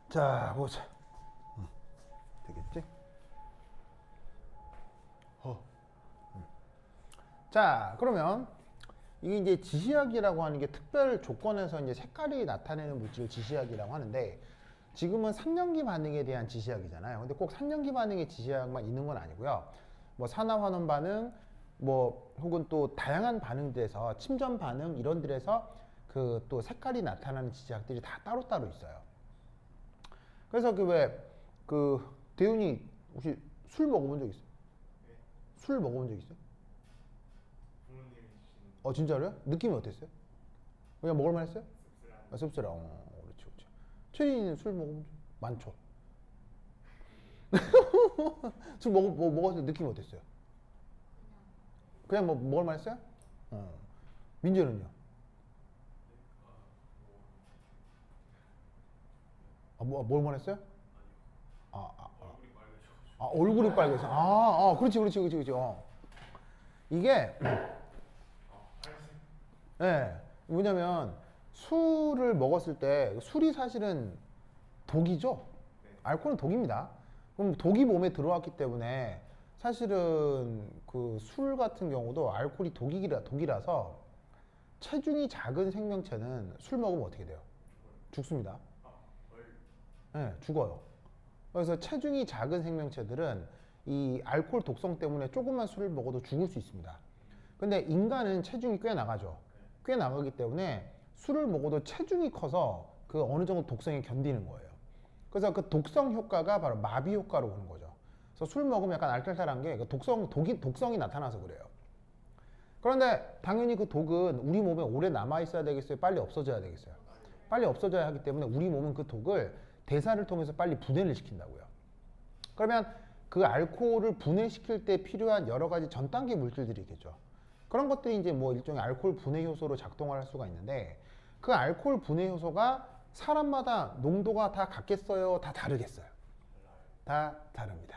자, 보자. 되겠지? 자, 그러면 이게 이제 지시학이라고 하는 게 특별 조건에서 이제 색깔이 나타내는 물질을 지시학이라고 하는데, 지금은 삼년기 반응에 대한 지시학이잖아요. 근데 꼭 삼년기 반응의 지시학만 있는 건 아니고요. 뭐 산화환원 반응, 뭐 혹은 또 다양한 반응들에서 침전 반응 이런 데에서 그 또 색깔이 나타나는 지시학들이 다 따로따로 있어요. 그래서 그 왜 그 대훈이 혹시 술 먹어본 적 있어요? 네. 술 먹어본 적 있어요? 부모님이 주신 진짜로요? 느낌이 어땠어요? 그냥 먹을만 했어요? 씁쓸한 씁쓸해. 그렇지, 그렇지. 최린이는 술 먹으면 많죠. 술 먹었을 때 느낌이 어땠어요? 그냥 뭐 먹을만 했어요? 민재는요? 먹을만 했어요? 아, 아, 아. 얼굴이 빨개져가지고 얼굴이 빨개서. 그렇지, 그렇지, 그렇지, 그렇지. 이게, 빨간색 예, 뭐냐면, 술을 먹었을 때, 술이 사실은 독이죠? 네. 알코올은 독입니다. 그럼 독이 몸에 들어왔기 때문에, 사실은 그 술 같은 경우도 알코올이 독이라서, 체중이 작은 생명체는 술 먹으면 어떻게 돼요? 죽습니다. 아, 얼 네, 죽어요. 그래서 체중이 작은 생명체들은 이 알코올 독성 때문에 조금만 술을 먹어도 죽을 수 있습니다. 근데 인간은 체중이 꽤 나가죠. 꽤 나가기 때문에 술을 먹어도 체중이 커서 그 어느 정도 독성에 견디는 거예요. 그래서 그 독성 효과가 바로 마비 효과로 오는 거죠. 그래서 술 먹으면 약간 알딸딸한 게 그 독성이 나타나서 그래요. 그런데 당연히 그 독은 우리 몸에 오래 남아 있어야 되겠어요? 빨리 없어져야 되겠어요? 빨리 없어져야 하기 때문에 우리 몸은 그 독을 대사를 통해서 빨리 분해를 시킨다고요. 그러면 그 알코올을 분해시킬 때 필요한 여러 가지 전 단계 물질들이 있겠죠. 그런 것들이 이제 뭐 일종의 알코올 분해 효소로 작동을 할 수가 있는데, 그 알코올 분해 효소가 사람마다 농도가 다 같겠어요? 다 다르겠어요? 다 다릅니다.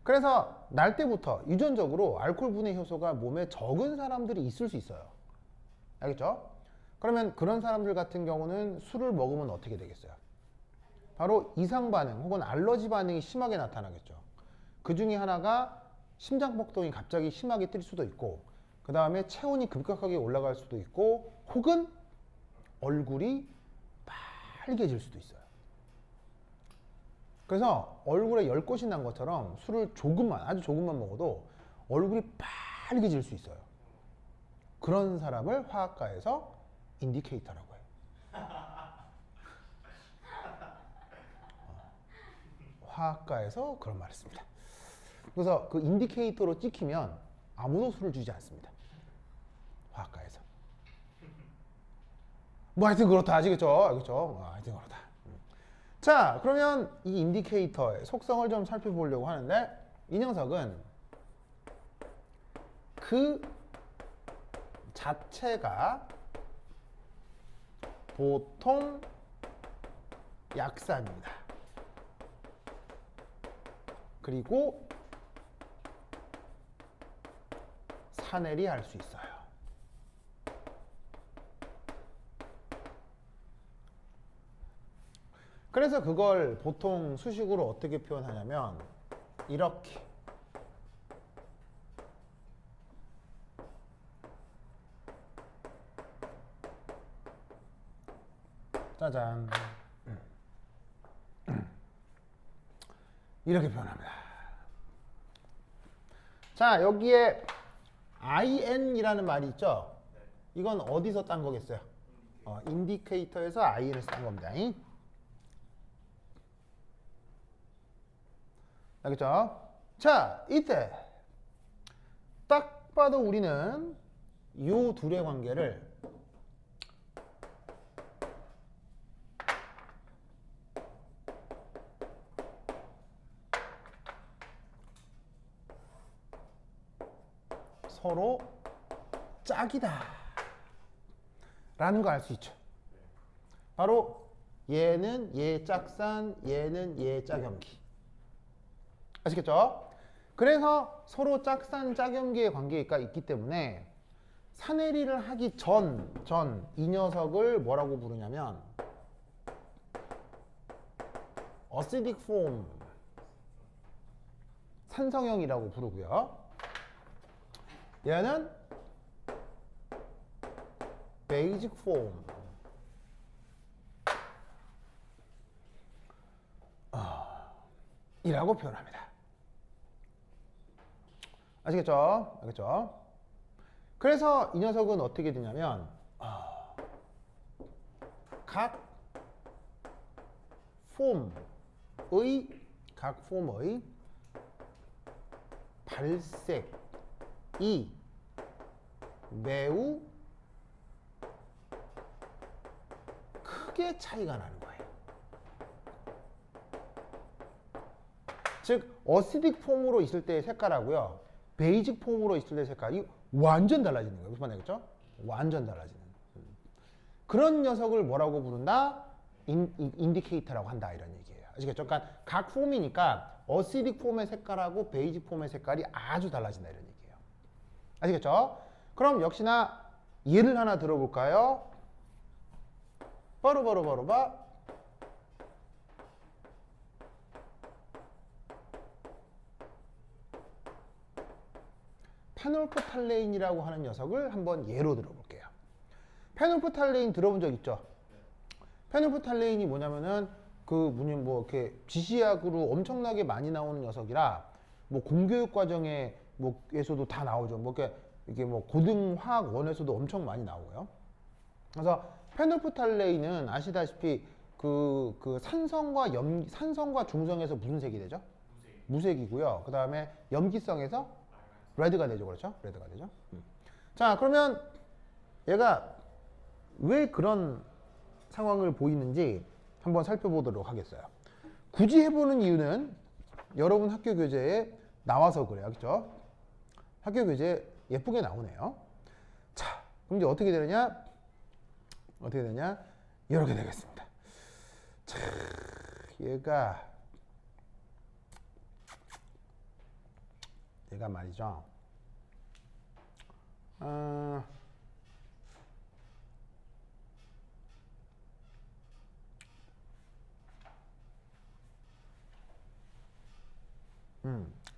그래서 날 때부터 유전적으로 알코올 분해 효소가 몸에 적은 사람들이 있을 수 있어요. 알겠죠? 그러면 그런 사람들 같은 경우는 술을 먹으면 어떻게 되겠어요? 바로 이상 반응 혹은 알러지 반응이 심하게 나타나겠죠. 그 중에 하나가 심장 폭동이 갑자기 심하게 뛸 수도 있고, 그 다음에 체온이 급격하게 올라갈 수도 있고, 혹은 얼굴이 빨개질 수도 있어요. 그래서 얼굴에 열꽃이 난 것처럼 술을 아주 조금만 먹어도 얼굴이 빨개질 수 있어요. 그런 사람을 화학과에서 인디케이터라고 해요. 화학과에서 그런 말을 씁니다. 그래서 그 인디케이터로 찍히면 아무도 술을 주지 않습니다. 화학과에서. 뭐 하여튼 그렇다. 아시겠죠? 알겠죠? 하여튼 그렇다. 자, 그러면 이 인디케이터의 속성을 좀 살펴보려고 하는데, 이 녀석은 그 자체가 보통 약산입니다. 그리고 산эл이 할 수 있어요. 그래서 그걸 보통 수식으로 어떻게 표현하냐면 이렇게 짜잔 이렇게 표현합니다. 자, 여기에 IN이라는 말이 있죠? 이건 어디서 딴 거겠어요? 인디케이터에서 IN을 딴 겁니다. 알겠죠? 자, 이때 딱 봐도 우리는 이 둘의 관계를 서로 짝이다 라는 거 알 수 있죠. 바로 얘는 얘 짝산, 얘는 얘 짝염기. 아시겠죠? 그래서 서로 짝산, 짝염기의 관계가 있기 때문에 산해리를 하기 전 이 녀석을 뭐라고 부르냐면 acidic form 산성형이라고 부르고요. 얘는 basic form 이라고 표현합니다. 아시겠죠? 알겠죠? 그래서 이 녀석은 어떻게 되냐면 각 폼의 발색이 매우 크게 차이가 나는 거예요. 즉 어시딕 폼으로 있을 때의 색깔하고요, 베이직 폼으로 있을 때의 색깔이 완전 달라지는 거예요. 무슨 말이겠죠? 완전 달라지는. 그런 녀석을 뭐라고 부른다? 인디케이터라고 한다, 이런 얘기예요. 아시겠죠? 그러니까 각 폼이니까 어시딕 폼의 색깔하고 베이직 폼의 색깔이 아주 달라진다, 이런 얘기예요. 아시겠죠? 그럼 역시나 예를 하나 들어볼까요? 바로 봐. 페놀프탈레인이라고 하는 녀석을 한번 예로 들어볼게요. 페놀프탈레인 들어본 적 있죠? 페놀프탈레인이 뭐냐면은 뭐 이렇게 지시약으로 엄청나게 많이 나오는 녀석이라 뭐 공교육 과정에 뭐에서도 다 나오죠. 뭐 이게 뭐 고등 화학 원에서도 엄청 많이 나오고요. 그래서 페놀프탈레인은 아시다시피 산성과 중성에서 무슨 색이 되죠? 무색이고요. 그 다음에 염기성에서 레드가 되죠. 그렇죠? 레드가 되죠. 자, 그러면 얘가 왜 그런 상황을 보이는지 한번 살펴보도록 하겠어요. 굳이 해보는 이유는 여러분 학교 교재에 나와서 그래요. 그렇죠? 학교 교재에 예쁘게 나오네요. 자, 그럼 이제 어떻게 되느냐? 이렇게 되겠습니다. 자, 얘가 말이죠.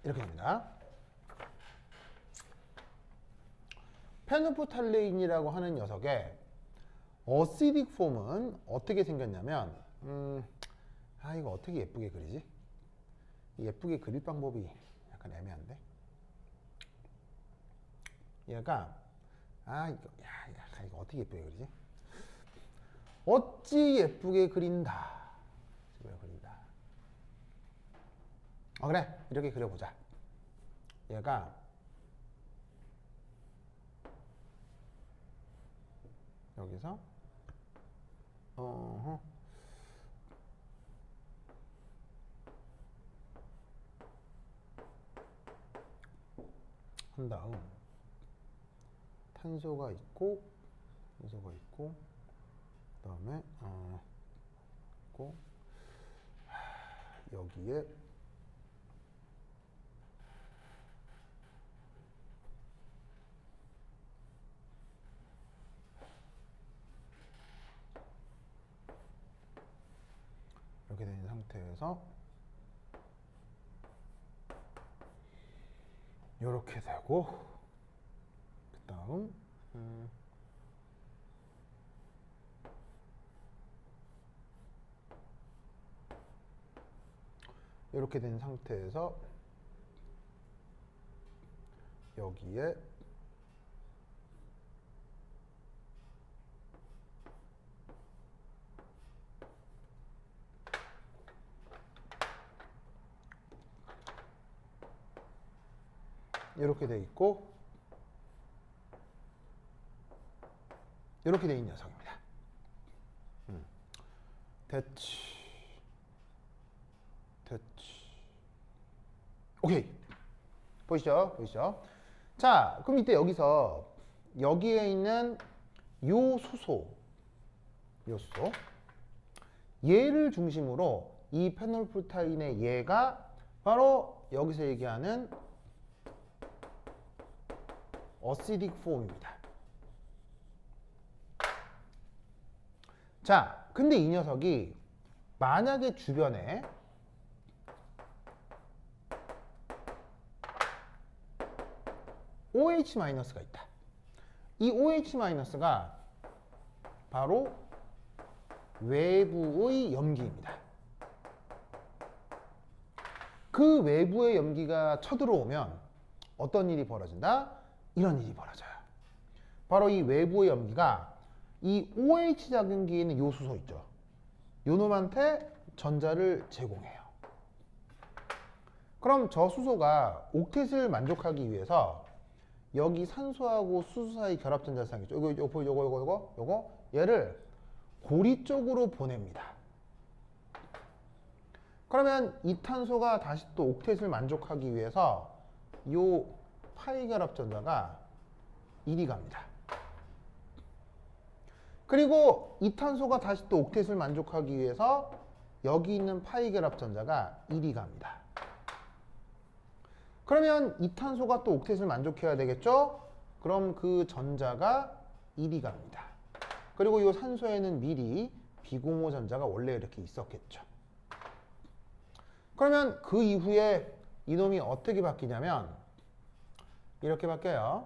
이렇게 됩니다. 페놀프탈레인이라고 하는 녀석의 어시딕 폼은 어떻게 생겼냐면, 이거 어떻게 예쁘게 그리지? 예쁘게 그릴 방법이 약간 애매한데. 얘가 이거 어떻게 예쁘게 그리지? 어찌 예쁘게 그린다. 그래, 이렇게 그려보자. 얘가 여기서 한 다음 탄소가 있고 그 다음에 여기에 이렇게 된 상태에서 이렇게 되고, 그 다음 이렇게 된 상태에서 여기에 이렇게 돼 있고, 이렇게 돼 있는 녀석입니다. 됐지. 오케이. 보이시죠? 자, 그럼 이때 여기에 있는 요 수소 얘를 중심으로 이 페놀프탈인의 얘가 바로 여기서 얘기하는 어시딕 폼입니다. 자, 근데 이 녀석이 만약에 주변에 OH-가 있다. 이 OH-가 바로 외부의 염기입니다. 그 외부의 염기가 쳐들어오면 어떤 일이 벌어진다? 이런 일이 벌어져요. 바로 이 외부의 염기가 이 OH 작용기에 있는 요 수소 있죠. 요 놈한테 전자를 제공해요. 그럼 저 수소가 옥텟을 만족하기 위해서 여기 산소하고 수소 사이 결합전자 상이죠. 요거 얘를 고리 쪽으로 보냅니다. 그러면 이 탄소가 다시 또 옥텟을 만족하기 위해서 요 파이 결합전자가 이리 갑니다. 그리고 이 탄소가 다시 또 옥텟을 만족하기 위해서 여기 있는 파이 결합전자가 이리 갑니다. 그러면 이 탄소가 또 옥텟을 만족해야 되겠죠? 그럼 그 전자가 이리 갑니다. 그리고 이 산소에는 미리 비공호 전자가 원래 이렇게 있었겠죠. 그러면 그 이후에 이놈이 어떻게 바뀌냐면 이렇게 바뀌어요.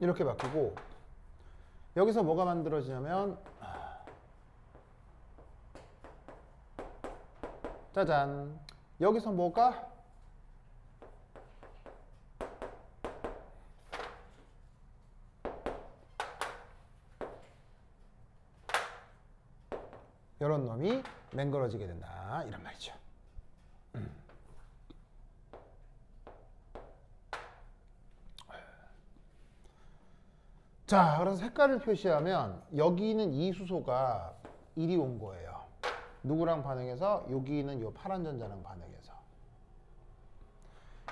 이렇게 바뀌고 여기서 뭐가 만들어지냐면 짜잔, 여기서 뭐가 이런 놈이 맹글어지게 된다 이런 말이죠. 자, 그래서 색깔을 표시하면 여기 있는 이 수소가 이리 온 거예요. 누구랑 반응해서? 여기 있는 이 파란 전자랑 반응해서.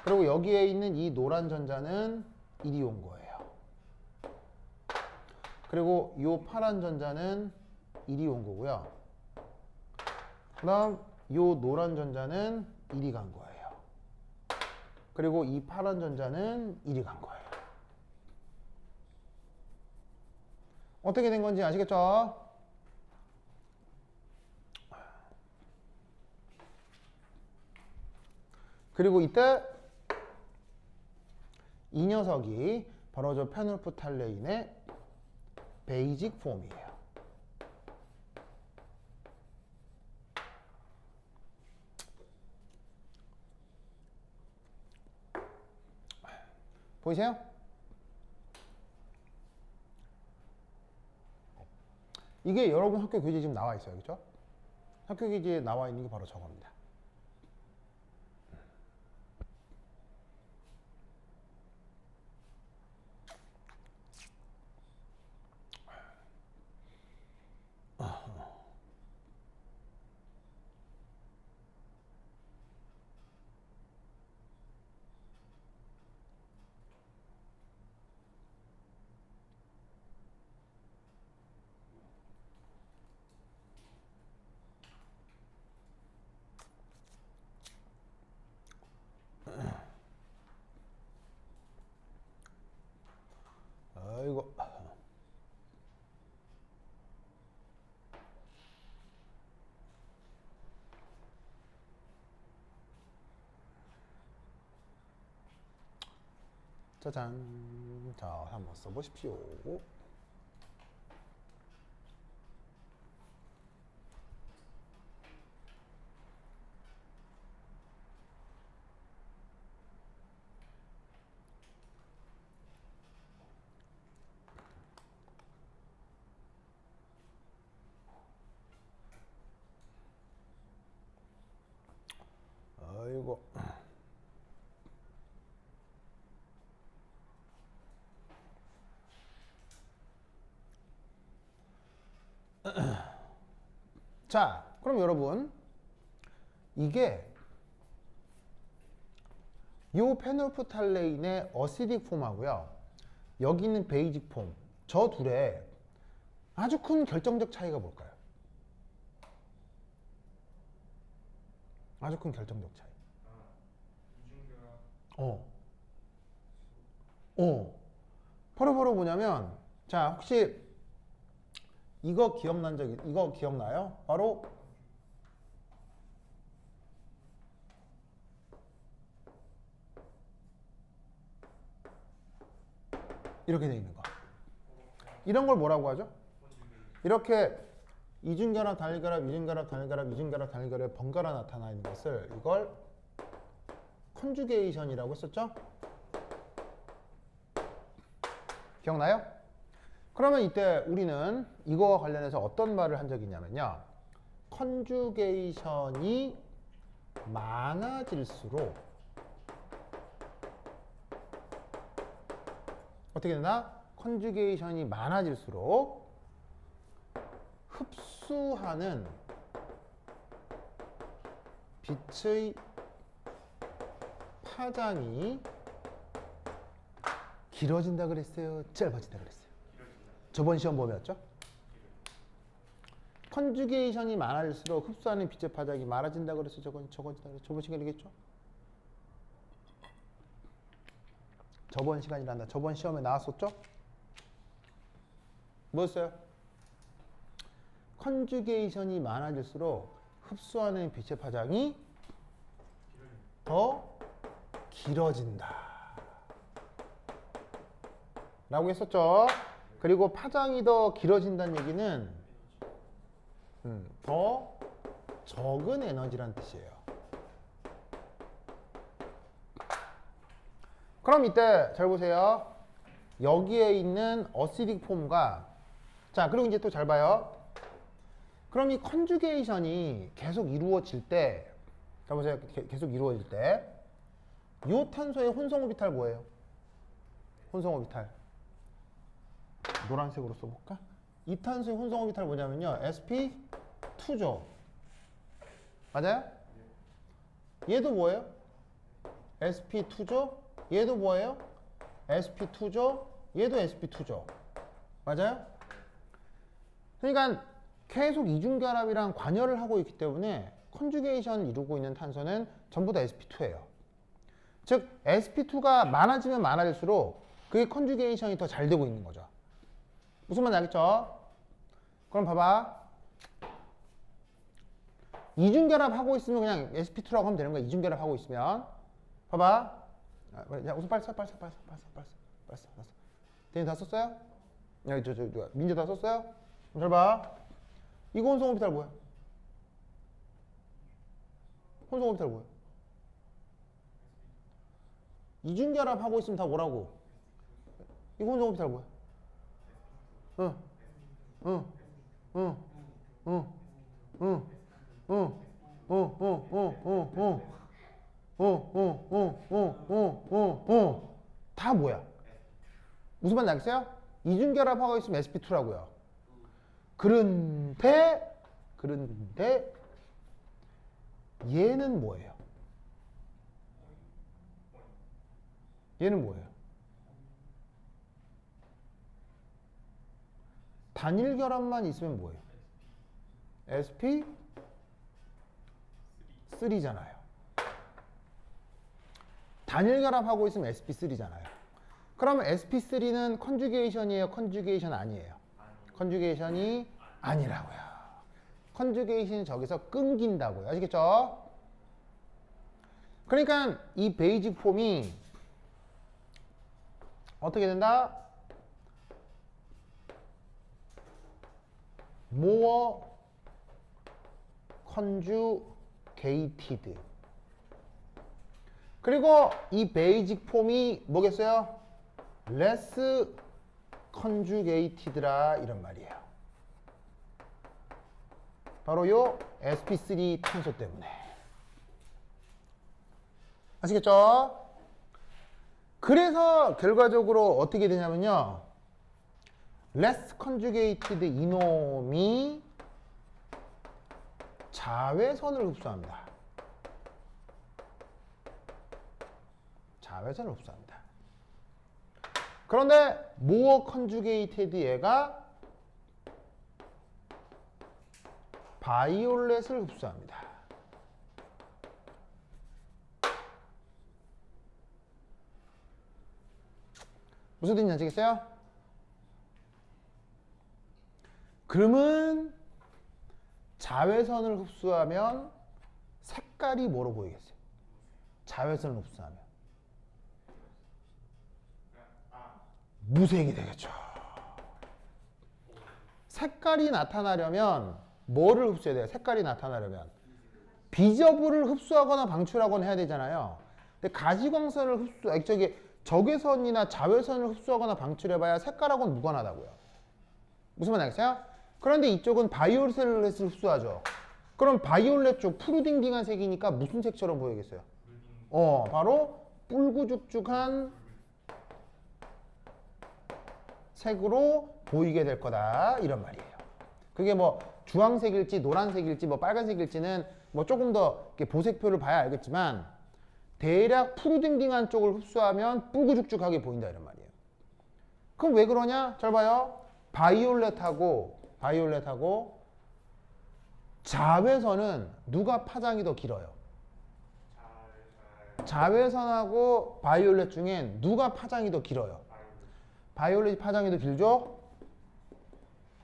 그리고 여기에 있는 이 노란 전자는 이리 온 거예요. 그리고 이 파란 전자는 이리 온 거고요. 그 다음 이 노란 전자는 이리 간 거예요. 그리고 이 파란 전자는 이리 간 거예요. 어떻게 된 건지 아시겠죠? 그리고 이때 이 녀석이 바로 저 페놀프탈레인의 베이직 폼이에요. 보이세요? 이게 여러분 학교 교재에 지금 나와 있어요. 그렇죠? 학교 교재에 나와 있는 게 바로 저겁니다. 아이고. 짜잔. 자, 한번 써보십시오. 아이고. 자, 그럼 여러분 이게 요 페놀프탈레인의 어시딕 폼하고요. 여기 있는 베이직 폼, 저 둘의 아주 큰 결정적 차이가 뭘까요? 아주 큰 결정적 차이. 이중결합 바로 뭐냐면, 자, 혹시 이거 이거 기억나요? 바로 이렇게 돼 있는 거. 이런 걸 뭐라고 하죠? 이렇게 이중결합, 단일결합, 이중결합, 단일결합, 이중결합, 단일결합 번갈아 나타나 있는 것을 이걸 컨주게이션이라고 했었죠? 기억나요? 그러면 이때 우리는 이거와 관련해서 어떤 말을 한 적이 있냐면요. 컨주게이션이 많아질수록 어떻게 되나? 컨주게이션이 많아질수록 흡수하는 빛의 파장이 길어진다 그랬어요? 짧아진다 그랬어요? 저번 시험 범위였죠? 컨주게이션이 많아질수록 흡수하는 빛의 파장이 많아진다 그랬어요? 적어진다 그랬어요? 저번 시간이겠죠? 저번 시간이란다. 저번 시험에 나왔었죠? 뭐였어요? 컨주게이션이 많아질수록 흡수하는 빛의 파장이 더 길어진다 라고 했었죠. 그리고 파장이 더 길어진다는 얘기는 더 적은 에너지란 뜻이에요. 그럼 이때 잘 보세요. 여기에 있는 어시딕 폼과 자, 그리고 이제 또 잘 봐요. 그럼 이 컨주게이션이 계속 이루어질 때, 자 보세요. 계속 이루어질 때, 이 탄소의 혼성 오비탈 뭐예요? 혼성 오비탈. 노란색으로 써볼까? 이 탄소의 혼성 오비탈 뭐냐면요. sp2죠. 맞아요? 얘도 뭐예요? sp2죠? 얘도 뭐예요? sp2죠? 얘도 sp2죠. 맞아요? 그러니까 계속 이중결합이랑 관여를 하고 있기 때문에 컨주게이션을 이루고 있는 탄소는 전부 다 sp2예요. 즉 sp2가 많아지면 많아질수록 그게 컨주게이션이 더 잘 되고 있는 거죠. 무슨 말인지 알겠죠? 그럼 봐봐. 이중결합하고 있으면 그냥 sp2라고 하면 되는 거야. 이중결합하고 있으면. 봐봐. 야, 우선 빨리 써. 대인 다 썼어요? 야, 민재 다 썼어요? 잘 봐. 이거 혼성 오비탈 뭐야? 혼성 오비탈 뭐야? 이중결합하고 있으면 다 뭐라고? 이거 혼성 오비탈 뭐야? 다 뭐야? 무슨 말인지 알겠어요? 이중결합하고 있으면 sp2라고요. 그런데 얘는 뭐예요? 얘는 뭐예요? 단일 결합만 있으면 뭐예요? sp3잖아요. 단일 결합하고 있으면 sp3잖아요. 그러면 sp3는 컨주게이션이에요? 컨주게이션 아니에요? 컨주게이션이 아니라고요. 컨주게이션이 저기서 끊긴다고요. 아시겠죠? 그러니까 이 베이직 폼이 어떻게 된다? more conjugated. 그리고 이 베이직 폼이 뭐겠어요? less conjugated라 이런 말이에요. 바로 요 sp3 탄소 때문에. 아시겠죠? 그래서 결과적으로 어떻게 되냐면요. less conjugated 이놈이 자외선을 흡수합니다. 자외선을 흡수합니다. 그런데 모어 컨주게이티드 얘가 바이올렛을 흡수합니다. 무슨 뜻인지 아시겠어요? 그러면 자외선을 흡수하면 색깔이 뭐로 보이겠어요? 자외선을 흡수하면 무색이 되겠죠. 색깔이 나타나려면 뭐를 흡수해야 돼요? 색깔이 나타나려면 비저블을 흡수하거나 방출하거나 해야 되잖아요. 근데 가시광선을 적외선이나 자외선을 흡수하거나 방출해봐야 색깔하고는 무관하다고요. 무슨 말인지 알겠어요? 그런데 이쪽은 바이올렛을 흡수하죠. 그럼 바이올렛 쪽 푸르딩딩한 색이니까 무슨 색처럼 보이겠어요? 바로 뿔구죽죽한 색으로 보이게 될 거다 이런 말이에요. 그게 뭐 주황색일지 노란색일지 뭐 빨간색일지는 뭐 조금 더 보색표를 봐야 알겠지만 대략 푸르딩딩한 쪽을 흡수하면 뿔구죽죽하게 보인다 이런 말이에요. 그럼 왜 그러냐? 잘 봐요. 바이올렛하고 자외선은 누가 파장이 더 길어요? 자외선하고 바이올렛 중엔 누가 파장이 더 길어요? 바이올렛이 파장이 더 길죠?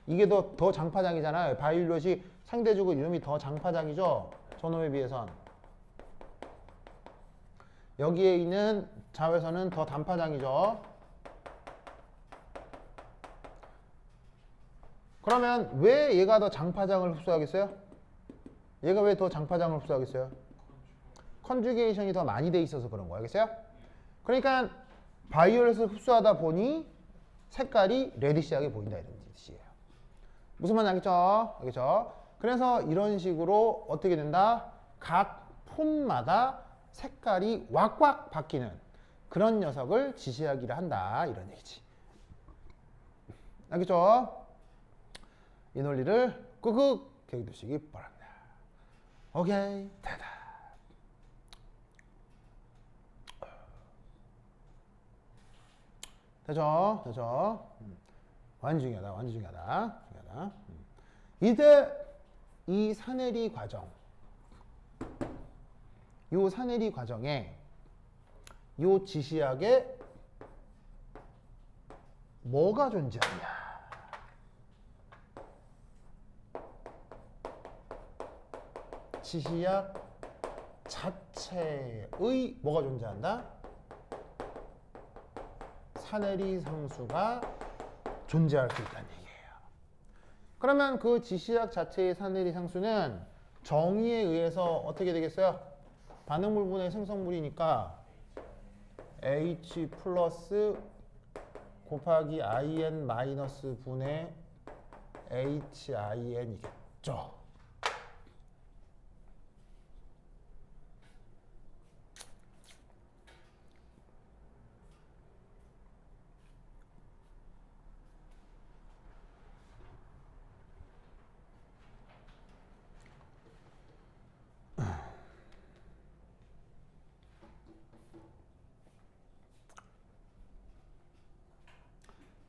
이게 더 장파장이잖아요. 바이올렛이 상대적으로 이놈이 더 장파장이죠? 저놈에 비해선. 여기에 있는 자외선은 더 단파장이죠. 그러면 왜 얘가 더 장파장을 흡수하겠어요? 얘가 왜 더 장파장을 흡수하겠어요? 컨주게이션이 더 많이 돼 있어서 그런 거 알겠어요? 그러니까 바이올렛을 흡수하다 보니 색깔이 레디시하게 보인다 이런 뜻이에요. 무슨 말인지 알겠죠? 알겠죠? 그래서 이런 식으로 어떻게 된다? 각 폰마다 색깔이 왁왁 바뀌는 그런 녀석을 지시하기를 한다 이런 얘기지. 알겠죠? 이 논리를 꾹꾹 기억해 두시기 바랍니다. 오케이, 됐다. 되죠? 완전 중요하다. 이제 이 사내리 과정, 요 사내리 과정에 요 지시약에 뭐가 존재하냐? 지시약 자체의 뭐가 존재한다? 사내리 상수가 존재할 수 있다는 얘기예요. 그러면 그 지시약 자체의 사내리 상수는 정의에 의해서 어떻게 되겠어요? 반응물분의 생성물이니까 H 플러스 곱하기 IN 마이너스 분의 HIN이겠죠.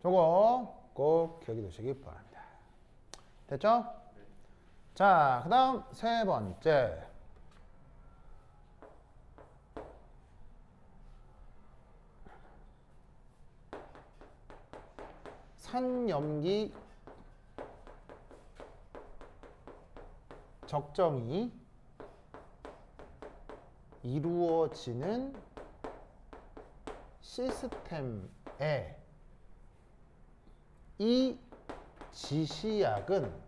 저거 꼭 기억해 두시기 바랍니다. 됐죠? 자, 그 다음 세 번째. 산염기 적정이 이루어지는 시스템에 이 지시약은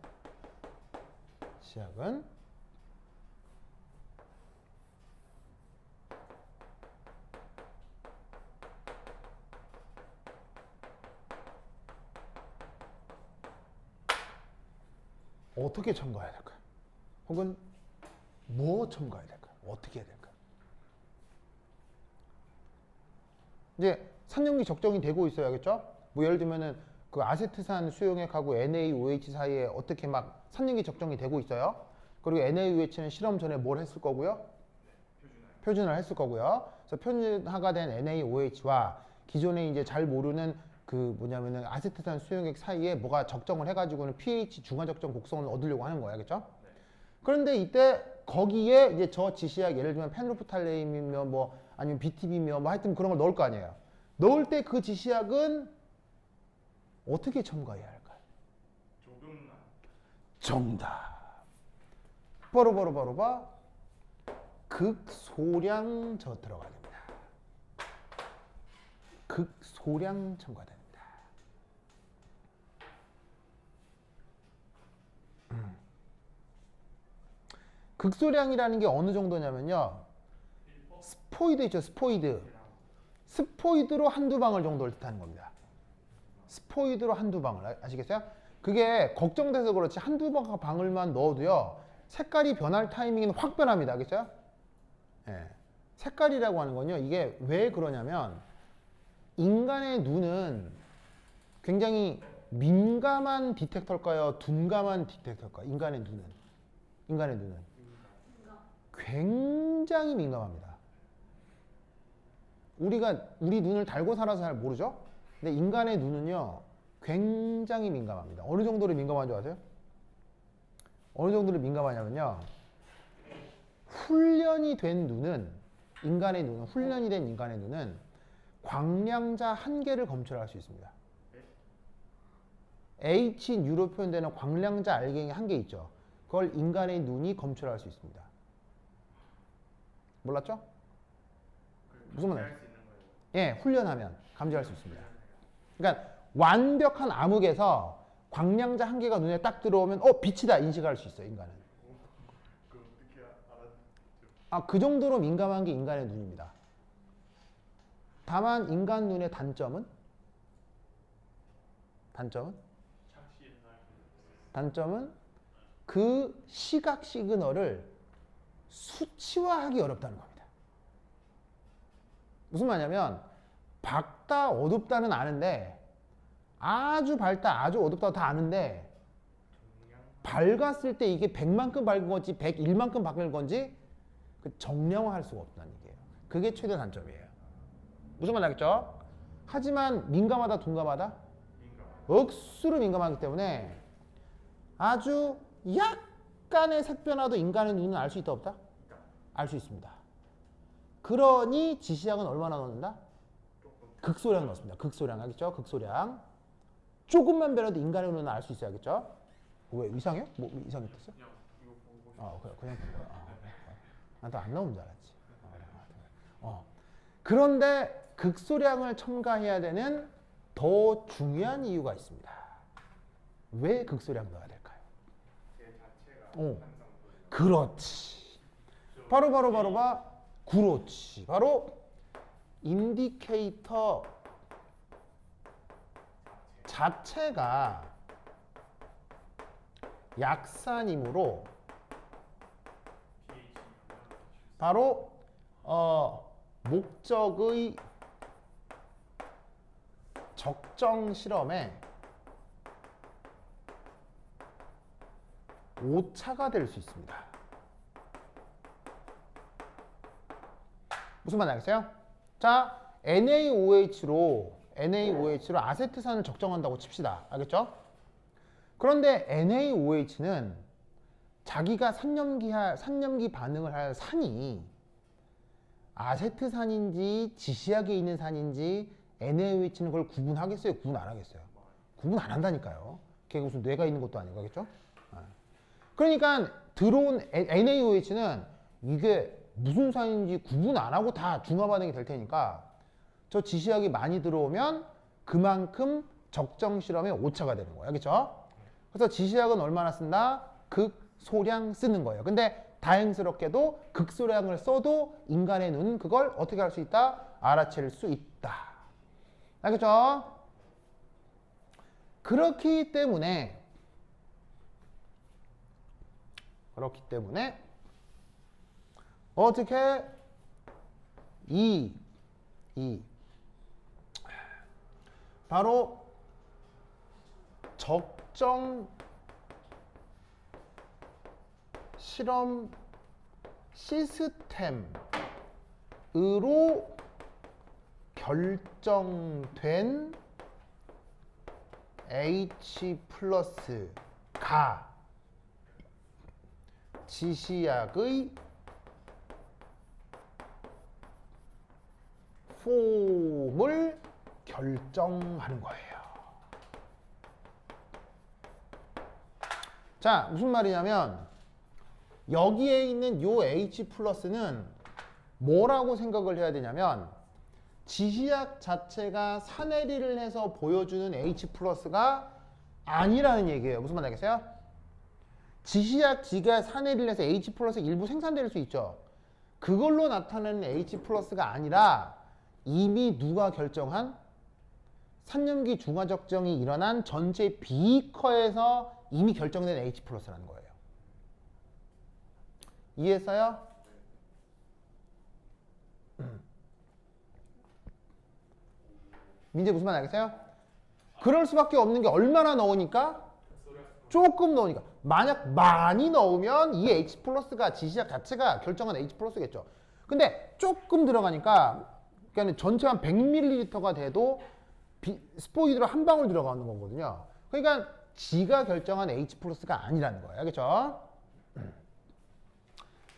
어떻게 첨가해야 될까요? 혹은 뭐 첨가해야 될까요? 어떻게 해야 될까요? 이제 산염기 적정이 되고 있어야겠죠? 뭐 예를 들면은 그 아세트산 수용액하고 NaOH 사이에 어떻게 막 산염기 적정이 되고 있어요. 그리고 NaOH는 실험 전에 뭘 했을 거고요? 표준을 했을 거고요. 그래서 표준화가 된 NaOH와 기존에 이제 잘 모르는 그 뭐냐면은 아세트산 수용액 사이에 뭐가 적정을 해가지고는 pH 중화 적정 곡선을 얻으려고 하는 거야, 알겠죠? 그런데 이때 거기에 이제 저 지시약 예를 들면 페놀프탈레임이며 뭐 아니면 BTB며 뭐 하여튼 그런 걸 넣을 거 아니에요. 넣을 때 그 지시약은 어떻게 첨가해야 할까요? 조금만. 정답. 바로 극소량 저 들어가야 됩니다. 극소량 첨가됩니다. 극소량이라는 게 어느 정도냐면요. 스포이드 있죠, 스포이드. 스포이드로 한두 방울 정도를 뜻하는 겁니다. 스포이드로 한두 방울. 아시겠어요? 그게 걱정돼서 그렇지 한두 방울만 넣어도요. 색깔이 변할 타이밍은 확 변합니다. 알겠죠? 예. 색깔이라고 하는 건요. 이게 왜 그러냐면 인간의 눈은 굉장히 민감한 디텍터일까요? 둔감한 디텍터일까요? 인간의 눈은 굉장히 민감합니다. 우리 눈을 달고 살아서 잘 모르죠? 근데 인간의 눈은요, 굉장히 민감합니다. 어느 정도로 민감한 줄 아세요? 어느 정도로 민감하냐면요, 훈련이 된 인간의 눈은 광량자 한계를 검출할 수 있습니다. H뉴로 표현되는 광량자 알갱이 한계 있죠? 그걸 인간의 눈이 검출할 수 있습니다. 몰랐죠? 무슨 말이에요? 예, 훈련하면 감지할 수 있습니다. 그러니까 완벽한 암흑에서 광량자 한계가 눈에 딱 들어오면 빛이다 인식할 수 있어요, 인간은. 그 어떻게 알았죠? 그 정도로 민감한 게 인간의 눈입니다. 다만 인간 눈의 단점은 그 시각 시그널을 수치화하기 어렵다는 겁니다. 무슨 말이냐면 밝다 어둡다는 아는데 아주 밝다 아주 어둡다 다 아는데 밝았을 때 이게 100만큼 밝은 건지 101만큼 밝은 건지 그 정량화할 수가 없다는 얘기예요. 그게 최대 단점이에요. 무슨 말 알겠죠? 하지만 민감하다 둔감하다? 억수로 민감하기 때문에 아주 약간의 색 변화도 인간의 눈은 알 수 있다 없다? 알 수 있습니다. 그러니 지시약은 얼마나 넣는다? 극소량 넣습니다. 극소량 알겠죠? 극소량. 조금만 변해도 인간의 눈은 알 수 있어야 겠죠? 왜 이상해요? 뭐 이상했겠어? 그냥 본 거야. 나도 안 나오는 줄 알았지. 그런데 극소량을 첨가해야 되는 더 중요한 이유가 있습니다. 왜 극소량 넣어야 될까요? 그렇지. 그렇지. 바로 인디케이터 자체가 약산이므로 바로 목적의 적정 실험에 오차가 될 수 있습니다. 무슨 말인지 알겠어요? 자, NaOH로 아세트산을 적정한다고 칩시다. 알겠죠? 그런데 NaOH는 자기가 산염기 반응을 할 산이 아세트산인지 지시약에 있는 산인지 NaOH는 그걸 구분하겠어요? 구분 안 하겠어요? 구분 안 한다니까요. 걔가 무슨 뇌가 있는 것도 아니고, 알겠죠? 그러니까 들어온 NaOH는 이게 무슨 산인지 구분 안 하고 다 중화 반응이 될 테니까 저 지시약이 많이 들어오면 그만큼 적정 실험에 오차가 되는 거예요. 알겠죠? 그래서 지시약은 얼마나 쓴다? 극소량 쓰는 거예요. 근데 다행스럽게도 극소량을 써도 인간의 눈은 그걸 어떻게 할 수 있다? 알아챌 수 있다. 알겠죠? 그렇기 때문에 어떻게 바로 적정 실험 시스템의 결정된 H 플러스가 지시약의 폼을 결정하는 거예요. 자, 무슨 말이냐면 여기에 있는 요 H 플러스는 뭐라고 생각을 해야 되냐면 지시약 자체가 산해리를 해서 보여주는 H 플러스가 아니라는 얘기예요. 무슨 말 알겠어요? 지시약 G가 산해리를 해서 H 플러스 일부 생산될 수 있죠. 그걸로 나타나는 H 플러스가 아니라 이미 누가 결정한 산염기 중화적정이 일어난 전체 비커에서 이미 결정된 H 플러스라는 거예요. 이해했어요? 민재 무슨 말 알겠어요? 그럴 수밖에 없는 게 얼마나 넣으니까? 조금 넣으니까. 만약 많이 넣으면 이 H 플러스가 지시약 자체가 결정한 H 플러스겠죠. 근데 조금 들어가니까 그러니까 전체 한 100ml가 돼도 스포이드로 한 방울 들어가는 거거든요. 그러니까 G가 결정한 H 플러스가 아니라는 거예요. 알겠죠?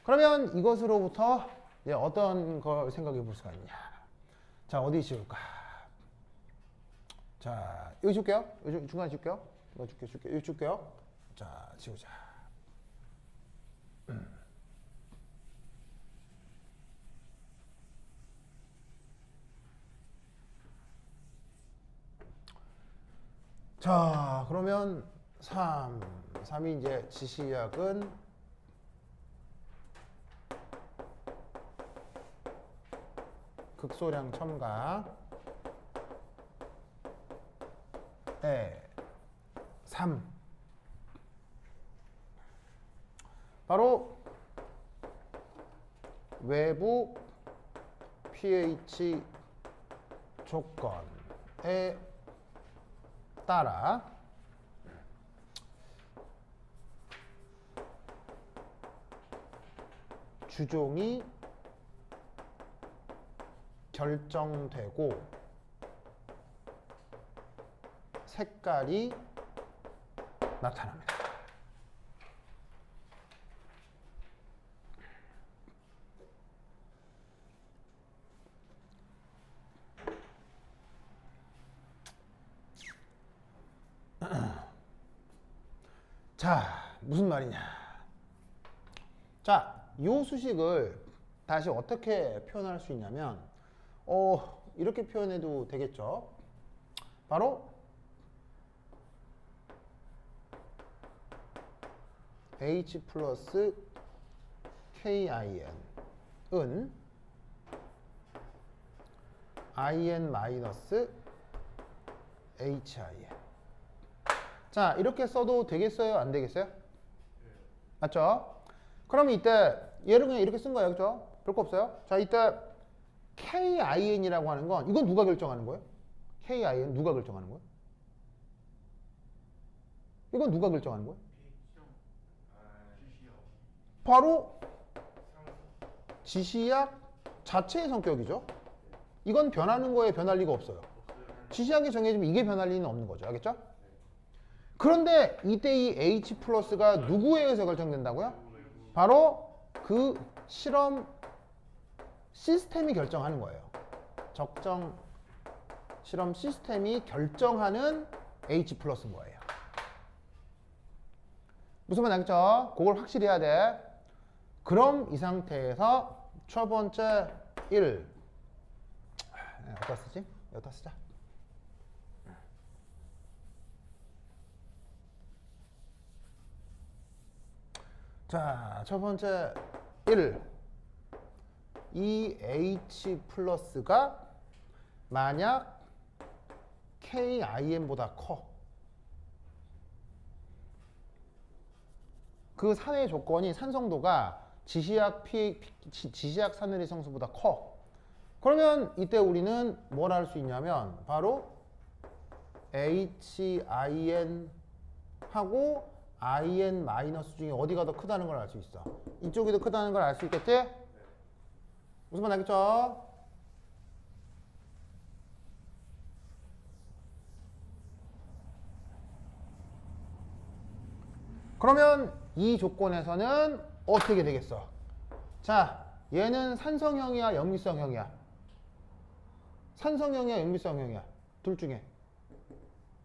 그러면 이것으로부터 이제 어떤 걸 생각해 볼 수가 있냐. 자, 어디 지울까? 자, 여기 줄게요. 여기 중간에 줄게요. 이거 줄게요. 여기 줄게요. 자, 지우자. 자, 그러면 3이 이제 지시약은 극소량 첨가 3 바로 외부 pH 조건에 따라 주종이 결정되고 색깔이 나타납니다. 자, 무슨 말이냐. 자, 이 수식을 다시 어떻게 표현할 수 있냐면 이렇게 표현해도 되겠죠. 바로 H 플러스 KIN은 IN 마이너스 HIN. 자, 이렇게 써도 되겠어요? 안 되겠어요? 맞죠? 그럼 이때 얘를 그냥 이렇게 쓴 거예요. 그죠? 별거 없어요. 자, 이때 KIN이라고 하는 건 이건 누가 결정하는 거예요? KIN 누가 결정하는 거예요? 이건 누가 결정하는 거예요? 바로 지시약 자체의 성격이죠. 이건 변하는 거에 변할 리가 없어요. 지시약이 정해지면 이게 변할 리는 없는 거죠. 알겠죠? 그런데 이때 이 H 플러스가 누구에 의해서 결정된다고요? 바로 그 실험 시스템이 결정하는 거예요. 적정 실험 시스템이 결정하는 H 플러스인 거예요. 무슨 말 알겠죠? 그걸 확실히 해야 돼. 그럼 이 상태에서 첫 번째 1 어디다 쓰지? 여기다 쓰자. 자, 첫 번째 1 이 H 플러스가 만약 KIN보다 커. 그 산의 조건이 산성도가 지시약 산해리 성수보다 커. 그러면 이때 우리는 뭘 할 수 있냐면 바로 HIN 하고 IN 마이너스 중에 어디가 더 크다는 걸 알 수 있어. 이쪽이 더 크다는 걸 알 수 있겠지? 무슨 말 알겠죠? 그러면 이 조건에서는 어떻게 되겠어? 자, 얘는 산성형이야, 염기성형이야? 산성형이야, 염기성형이야? 둘 중에.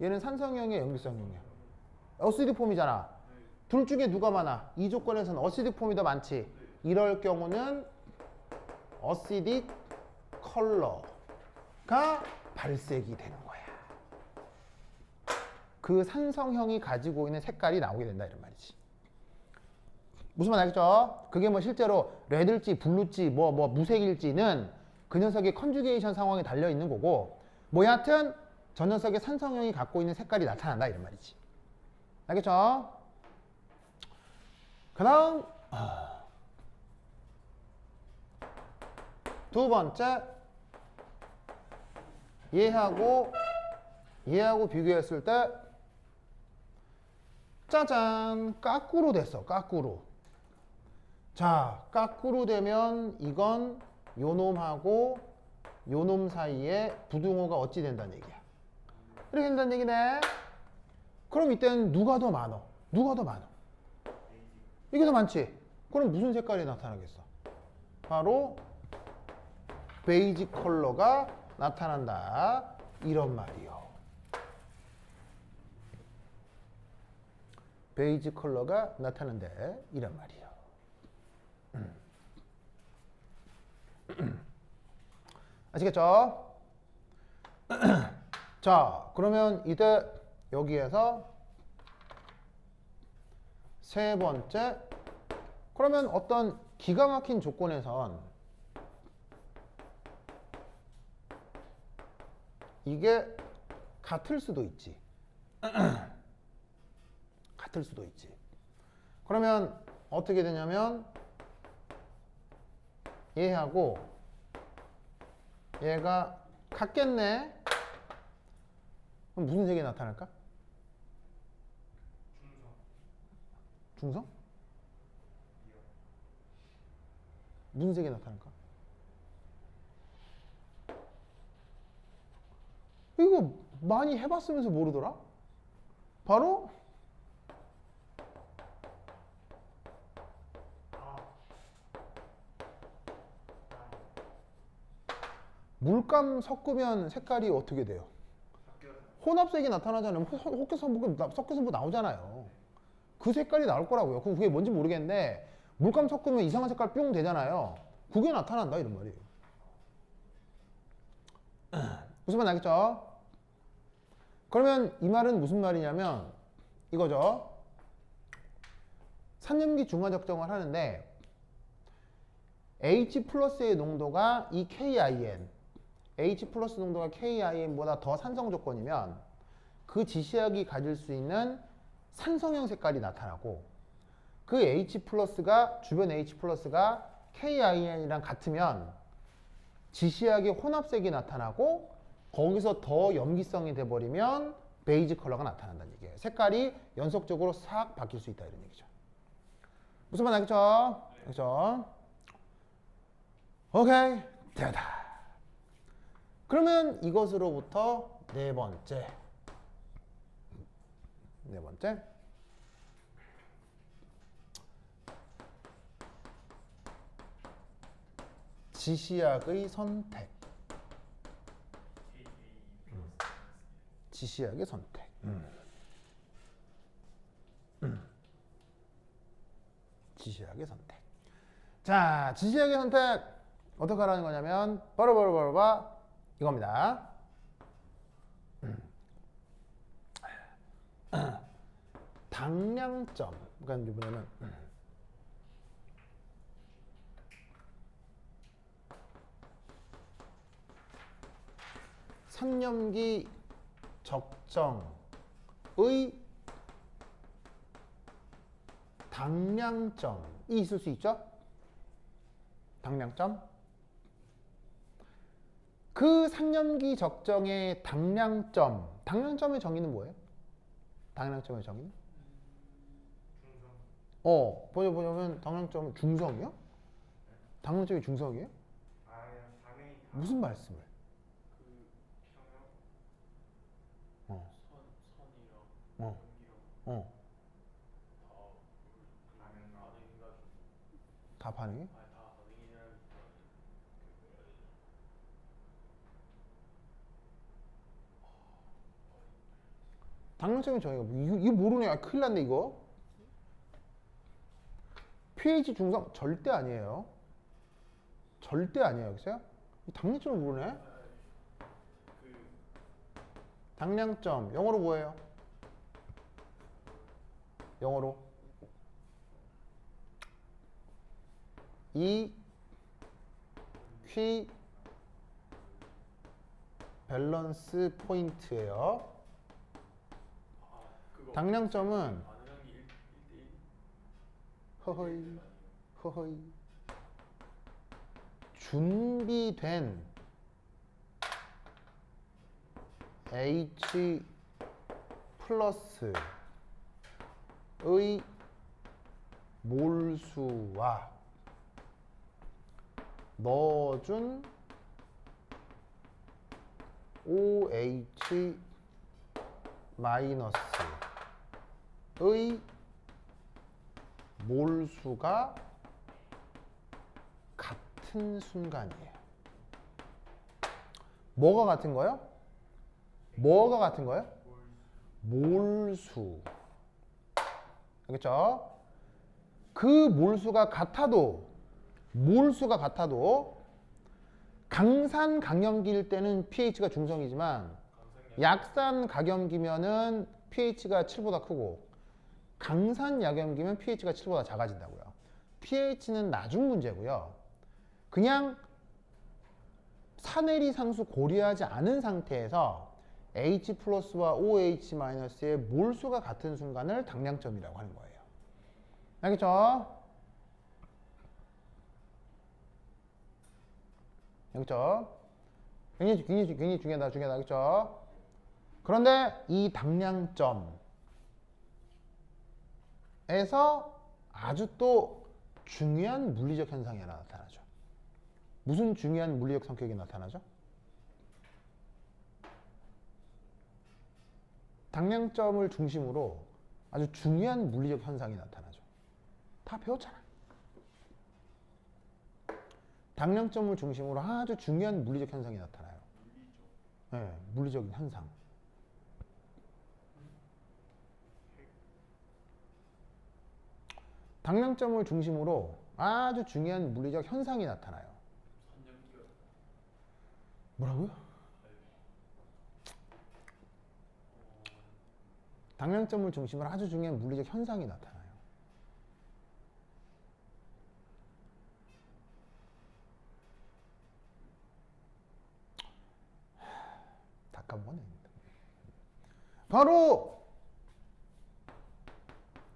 얘는 산성형이야, 염기성형이야? 어시딕 폼이잖아. 둘 중에 누가 많아? 이 조건에서는 어시딕 폼이 더 많지. 이럴 경우는 어시딕 컬러가 발색이 되는 거야. 그 산성형이 가지고 있는 색깔이 나오게 된다 이런 말이지. 무슨 말 알겠죠? 그게 뭐 실제로 레드일지 블루일지 뭐 무색일지는 그 녀석의 컨주게이션 상황에 달려 있는 거고, 뭐 여하튼 저 녀석의 산성형이 갖고 있는 색깔이 나타난다 이런 말이지. 알겠죠? 그 다음 두 번째, 얘하고 비교했을 때 짜잔, 까꾸로 됐어. 까꾸로. 자, 까꾸로 되면 이건 요놈하고 요놈 사이에 부등호가 어찌 된다는 얘기야? 이렇게 된다는 얘기네. 그럼 이때는 누가 더 많어? 누가 더 많어? 이게 더 많지? 그럼 무슨 색깔이 나타나겠어? 바로 베이지 컬러가 나타난다 이런 말이요. 베이지 컬러가 나타난대 이런 말이요. 아시겠죠? 자, 그러면 이제 여기에서 세 번째, 그러면 어떤 기가 막힌 조건에선 이게 같을 수도 있지. 같을 수도 있지. 그러면 어떻게 되냐면 얘하고 얘가 같겠네. 그럼 무슨 색이 나타날까? 중성? 무슨 색이 나타날까? 이거 많이 해봤으면서 모르더라? 바로 물감 섞으면 색깔이 어떻게 돼요? 혼합색이 나타나잖아요. 섞여서 뭐 나오잖아요. 그 색깔이 나올 거라고요. 그게 뭔지 모르겠는데 물감 섞으면 이상한 색깔 뿅 되잖아요. 그게 나타난다 이런 말이에요. 무슨 말 알겠죠? 그러면 이 말은 무슨 말이냐면 이거죠. 산염기 중화 적정을 하는데 H 플러스의 농도가 이 KIN, H 플러스 농도가 KIN보다 더 산성 조건이면 그 지시약이 가질 수 있는 산성형 색깔이 나타나고, 그 H 플러스가 주변 H 플러스가 KIN이랑 같으면 지시약의 혼합색이 나타나고, 거기서 더 염기성이 돼버리면 베이지 컬러가 나타난다는 얘기예요. 색깔이 연속적으로 싹 바뀔 수 있다 이런 얘기죠. 무슨 말 알겠죠? 그렇죠? 오케이, 됐다. 그러면 이것으로부터 네 번째 지시약의 선택. 지시약의 선택. 지시약의 선택. 자, 지시약의 선택 어떻게 하라는 거냐면 바로 이겁니다. 당량점. 그러니까 뭐냐면 산염기 적정의 당량점이 있을 수 있죠? 당량점. 그 산염기 적정의 당량점의 정의는 뭐예요? 당량점의 정의는? 보자면 당량점은 중성이요? 당량점이 중성이에요? 무슨 말씀을? 그 평형 어, 선이랑 어, 연기랑 어. 반응해가지고 다 반응해? 다 반응이라기보다는 그 뭐라 해야 되지? 당량점의 정의가 이거 모르네. 아, 큰일 났네 이거. pH 중성 절대 아니에요. 절대 아니에요. 여기서요? 이 당량점을 모르네. 그 당량점 영어로 뭐예요? 영어로 이 퀴 밸런스 포인트예요. 그거 당량점은 반응한 게 1대1 허허이 허허이 준비된 H 플러스의 몰수와 넣어준 OH 마이너스의 몰수가 같은 순간이에요. 뭐가 같은 거예요? 뭐가 같은 거예요? 몰수. 알겠죠? 그 몰수가 같아도 강산 강염기일 때는 pH가 중성이지만 약산 각염기면은 pH가 7보다 크고 강산 약염기면 pH가 7보다 작아진다고요. pH는 나중 문제고요. 그냥 산해리 상수 고려하지 않은 상태에서 H 플러스와 OH 마이너스의 몰수가 같은 순간을 당량점이라고 하는 거예요. 알겠죠? 알겠죠? 굉장히 중요하다. 알겠죠? 그런데 이 당량점에서 아주 또 중요한 물리적 현상이 하나 나타나죠. 무슨 중요한 물리적 성격이 나타나죠? 당량점을 중심으로 아주 중요한 물리적 현상이 나타나죠. 다 배웠잖아. 당량점을 중심으로 아주 중요한 물리적 현상이 나타나요. 네, 물리적 현상. 당량점을 중심으로 아주 중요한 물리적 현상이 나타나요. 뭐라고요? 당량점을 중심으로 아주 중요한 물리적 현상이 나타나요. 다 까먹었네. 바로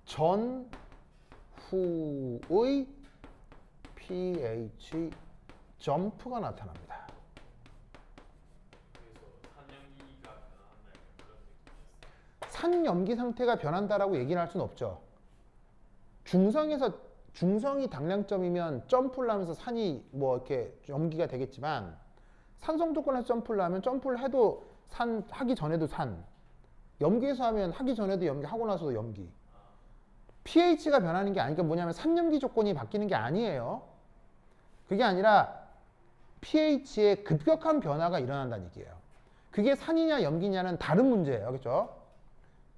전후의 pH 점프가 나타납니다. 산염기 상태가 변한다라고 얘기는 할 수는 없죠. 중성이 당량점이면 점프를 하면서 산이 뭐 이렇게 염기가 되겠지만 산성 조건에서 점프를 하면 점프를 해도 산 하기 전에도 산, 염기에서 하면 하기 전에도 염기, 하고 나서도 염기. pH가 변하는 게 아니니까 뭐냐면 산염기 조건이 바뀌는 게 아니에요. 그게 아니라 pH의 급격한 변화가 일어난다는 얘기예요. 그게 산이냐 염기냐는 다른 문제예요. 그렇죠?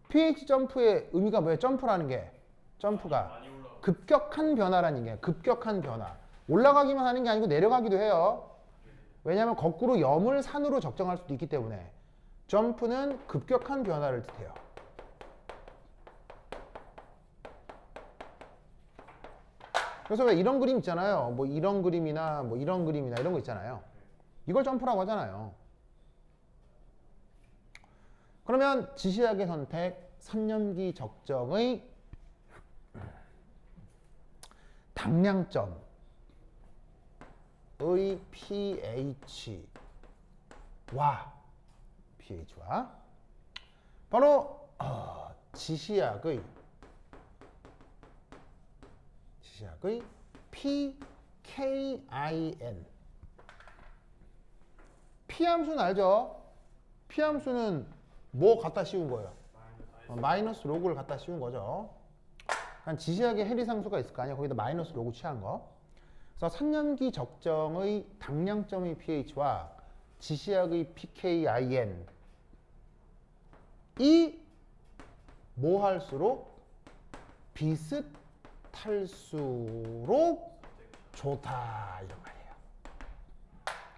pH 점프의 의미가 뭐예요? 점프라는 게. 점프가 급격한 변화라는 얘기예요. 급격한 변화. 올라가기만 하는 게 아니고 내려가기도 해요. 왜냐하면 거꾸로 염을 산으로 적정할 수도 있기 때문에. 점프는 급격한 변화를 뜻해요. 그래서 왜 이런 그림 있잖아요. 뭐 이런 그림이나 뭐 이런 그림이나 이런 거 있잖아요. 이걸 점프라고 하잖아요. 그러면 지시학의 선택, 산염기 적정의 당량점의 pH와 바로 지시학의 pKIN P 함수는 알죠? P 함수는 뭐 갖다 씌운 거예요? 마이너스 로그를 갖다 씌운 거죠. 한 지시하게 해리상수가 있을 거 아니야. 거기다 마이너스 로그 취한 거. 그래서 산염기 적정의 당량점의 pH와 지시약의 pKin 이 뭐 할수록 비슷할수록 좋다 이런 말이에요.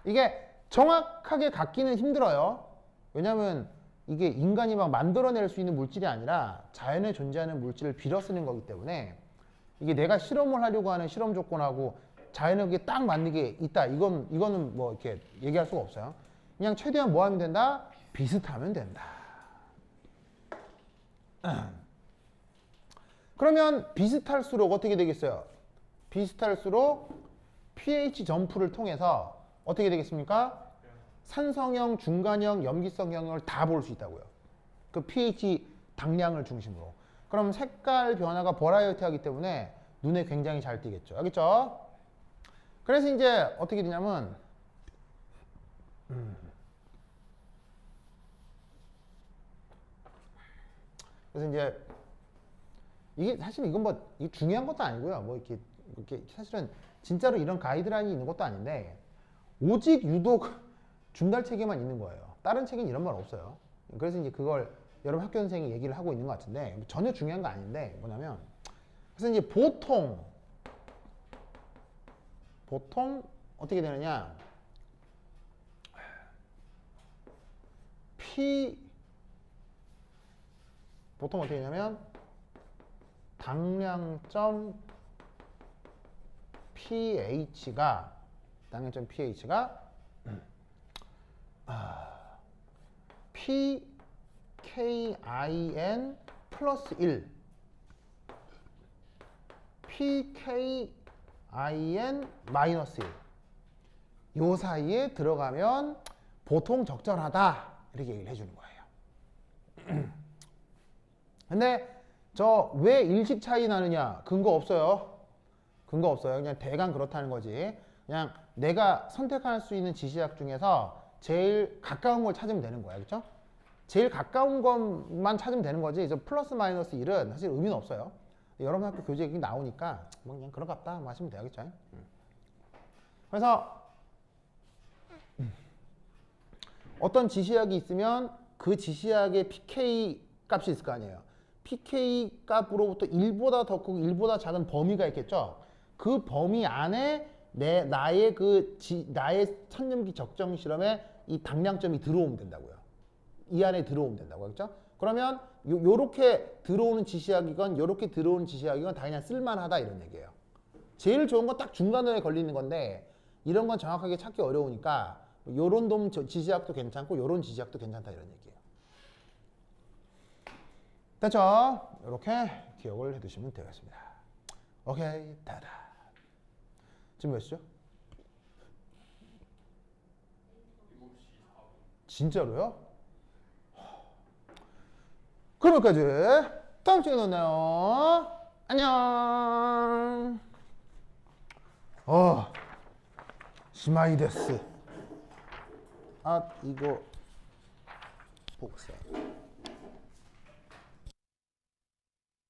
이게 정확하게 갖기는 힘들어요. 왜냐하면 이게 인간이 막 만들어낼 수 있는 물질이 아니라 자연에 존재하는 물질을 빌어 쓰는 거기 때문에 이게 내가 실험을 하려고 하는 실험 조건하고 자연에 그게 딱 맞는 게 있다. 이거는 뭐 이렇게 얘기할 수가 없어요. 그냥 최대한 뭐 하면 된다? 비슷하면 된다. 그러면 비슷할수록 어떻게 되겠어요? 비슷할수록 pH 점프를 통해서 어떻게 되겠습니까? 산성형, 중간형, 염기성형을 다 볼 수 있다고요. 그 pH 당량을 중심으로. 그럼 색깔 변화가 버라이어티하기 때문에 눈에 굉장히 잘 띄겠죠. 알겠죠? 그래서 이제 어떻게 되냐면 그래서 이제 이게 사실 이건 뭐 이게 중요한 것도 아니고요. 뭐 이렇게 사실은 진짜로 이런 가이드라인이 있는 것도 아닌데 오직 유독 중달체계만 있는 거예요. 다른 책엔 이런 말 없어요. 그래서 이제 그걸 여러분 학교 선생님이 얘기를 하고 있는 것 같은데 전혀 중요한 거 아닌데 뭐냐면 그래서 이제 보통 어떻게 되느냐 보통 어떻게 되냐면 당량점 pH가 pKin 플러스 1 pKin 마이너스 1 요 사이에 들어가면 보통 적절하다 이렇게 얘기를 해주는 거예요. 근데 저 왜 일식 차이 나느냐 근거 없어요. 근거 없어요. 그냥 대강 그렇다는 거지. 그냥 내가 선택할 수 있는 지시약 중에서 제일 가까운 걸 찾으면 되는 거야. 그렇죠? 제일 가까운 것만 찾으면 되는 거지. 저 플러스 마이너스 1은 사실 의미는 없어요. 여러분 학교 교재 얘기 나오니까 뭐 그냥 그런 것 같다 하시면 되겠죠. 그래서 어떤 지시약이 있으면 그 지시약의 pK 값이 있을 거 아니에요. pK 값으로부터 1보다 더 크고 1보다 작은 범위가 있겠죠. 그 범위 안에 나의 천염기 적정 실험에 이 당량점이 들어오면 된다고요. 이 안에 들어오면 된다고 그렇죠? 그러면 요렇게 들어오는 지시약이건 요렇게 들어오는 지시약이건 다 그냥 쓸만하다 이런 얘기예요. 제일 좋은 건 딱 중간에 걸리는 건데 이런 건 정확하게 찾기 어려우니까 요런 놈 지시약도 괜찮고 요런 지시약도 괜찮다 이런 얘기예요. 됐죠? 이렇게 기억을 해두시면 되겠습니다. 오케이, 다다. 지금 몇 시죠? 7시 4분. 진짜로요? 그럼 여기까지. 다음 시간에 만나요. 안녕. 시마이 데스. 아, 이거 복사.